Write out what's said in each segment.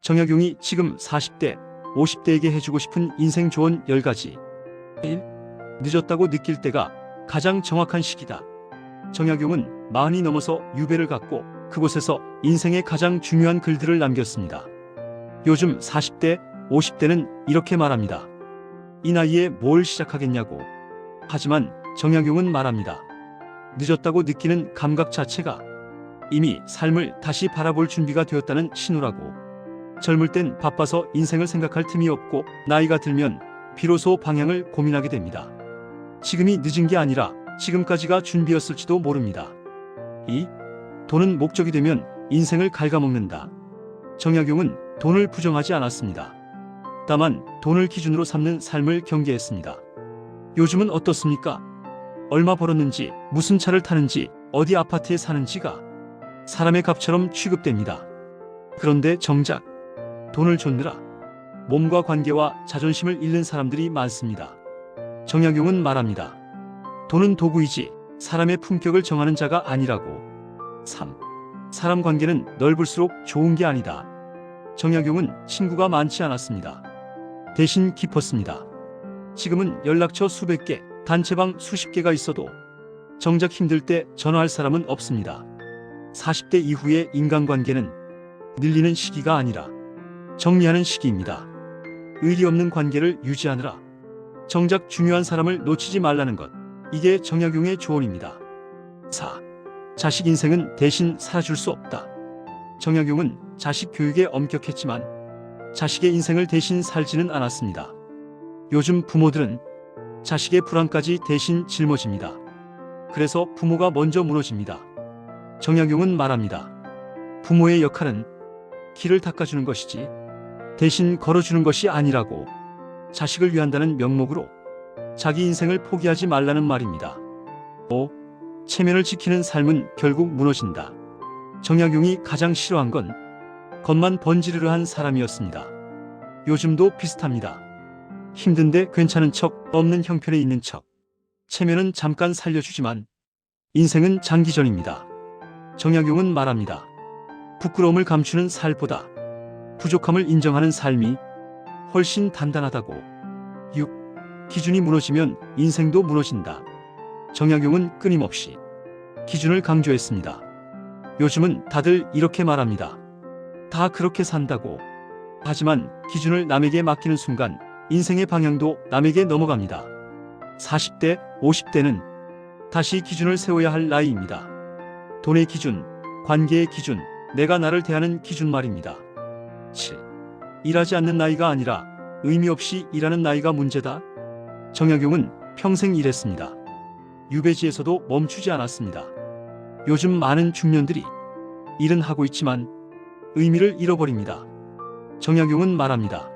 정약용이 지금 40대, 50대에게 해주고 싶은 인생 조언 10가지. 1. 늦었다고 느낄 때가 가장 정확한 시기다. 정약용은 40이 넘어서 유배를 갔고 그곳에서 인생의 가장 중요한 글들을 남겼습니다. 요즘 40대, 50대는 이렇게 말합니다. 이 나이에 뭘 시작하겠냐고. 하지만 정약용은 말합니다. 늦었다고 느끼는 감각 자체가 이미 삶을 다시 바라볼 준비가 되었다는 신호라고. 젊을 땐 바빠서 인생을 생각할 틈이 없고 나이가 들면 비로소 방향을 고민하게 됩니다. 지금이 늦은 게 아니라 지금까지가 준비였을지도 모릅니다. 2. 돈은 목적이 되면 인생을 갉아먹는다. 정약용은 돈을 부정하지 않았습니다. 다만 돈을 기준으로 삼는 삶을 경계했습니다. 요즘은 어떻습니까? 얼마 벌었는지, 무슨 차를 타는지, 어디 아파트에 사는지가 사람의 값처럼 취급됩니다. 그런데 정작 돈을 쫓느라 몸과 관계와 자존심을 잃는 사람들이 많습니다. 정약용은 말합니다. 돈은 도구이지 사람의 품격을 정하는 자가 아니라고. 3. 사람 관계는 넓을수록 좋은 게 아니다. 정약용은 친구가 많지 않았습니다. 대신 깊었습니다. 지금은 연락처 수백 개, 단체방 수십 개가 있어도 정작 힘들 때 전화할 사람은 없습니다. 40대 이후의 인간관계는 늘리는 시기가 아니라 정리하는 시기입니다. 의리 없는 관계를 유지하느라 정작 중요한 사람을 놓치지 말라는 것. 이게 정약용의 조언입니다. 4. 자식 인생은 대신 살아줄 수 없다. 정약용은 자식 교육에 엄격했지만 자식의 인생을 대신 살지는 않았습니다. 요즘 부모들은 자식의 불안까지 대신 짊어집니다. 그래서 부모가 먼저 무너집니다. 정약용은 말합니다. 부모의 역할은 길을 닦아주는 것이지 대신 걸어주는 것이 아니라고. 자식을 위한다는 명목으로 자기 인생을 포기하지 말라는 말입니다. 5. 체면을 지키는 삶은 결국 무너진다. 정약용이 가장 싫어한 건 겉만 번지르르 한 사람이었습니다. 요즘도 비슷합니다. 힘든데 괜찮은 척, 없는 형편에 있는 척. 체면은 잠깐 살려주지만 인생은 장기전입니다. 정약용은 말합니다. 부끄러움을 감추는 살보다 부족함을 인정하는 삶이 훨씬 단단하다고. 6. 기준이 무너지면 인생도 무너진다. 정약용은 끊임없이 기준을 강조했습니다. 요즘은 다들 이렇게 말합니다. 다 그렇게 산다고. 하지만 기준을 남에게 맡기는 순간 인생의 방향도 남에게 넘어갑니다. 40대, 50대는 다시 기준을 세워야 할 나이입니다. 돈의 기준, 관계의 기준, 내가 나를 대하는 기준 말입니다. 7. 일하지 않는 나이가 아니라 의미 없이 일하는 나이가 문제다. 정약용은 평생 일했습니다. 유배지에서도 멈추지 않았습니다. 요즘 많은 중년들이 일은 하고 있지만 의미를 잃어버립니다. 정약용은 말합니다.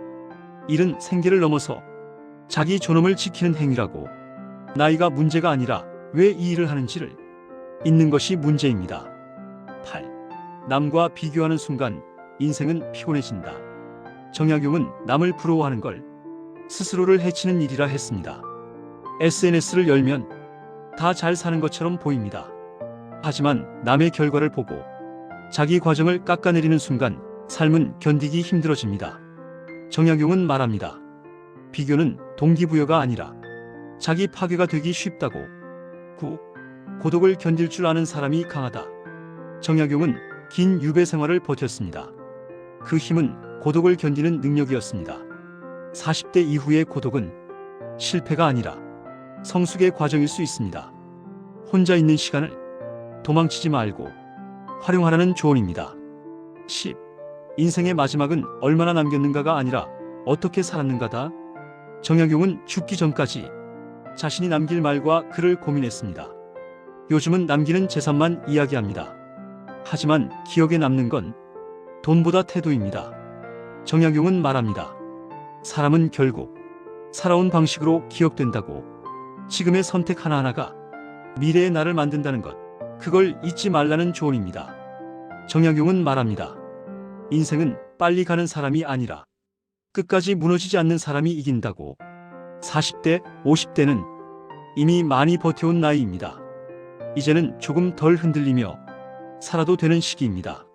일은 생계를 넘어서 자기 존엄을 지키는 행위라고. 나이가 문제가 아니라 왜 이 일을 하는지를 잊는 것이 문제입니다. 8. 남과 비교하는 순간 인생은 피곤해진다. 정약용은 남을 부러워하는 걸 스스로를 해치는 일이라 했습니다. SNS를 열면 다 잘 사는 것처럼 보입니다. 하지만 남의 결과를 보고 자기 과정을 깎아내리는 순간 삶은 견디기 힘들어집니다. 정약용은 말합니다. 비교는 동기부여가 아니라 자기 파괴가 되기 쉽다고. 9. 고독을 견딜 줄 아는 사람이 강하다. 정약용은 긴 유배 생활을 버텼습니다. 그 힘은 고독을 견디는 능력이었습니다. 40대 이후의 고독은 실패가 아니라 성숙의 과정일 수 있습니다. 혼자 있는 시간을 도망치지 말고 활용하라는 조언입니다. 10. 인생의 마지막은 얼마나 남겼는가가 아니라 어떻게 살았는가다. 정약용은 죽기 전까지 자신이 남길 말과 글을 고민했습니다. 요즘은 남기는 재산만 이야기합니다. 하지만 기억에 남는 건 돈보다 태도입니다. 정약용은 말합니다. 사람은 결국 살아온 방식으로 기억된다고. 지금의 선택 하나하나가 미래의 나를 만든다는 것, 그걸 잊지 말라는 조언입니다. 정약용은 말합니다. 인생은 빨리 가는 사람이 아니라 끝까지 무너지지 않는 사람이 이긴다고. 40대, 50대는 이미 많이 버텨온 나이입니다. 이제는 조금 덜 흔들리며 살아도 되는 시기입니다.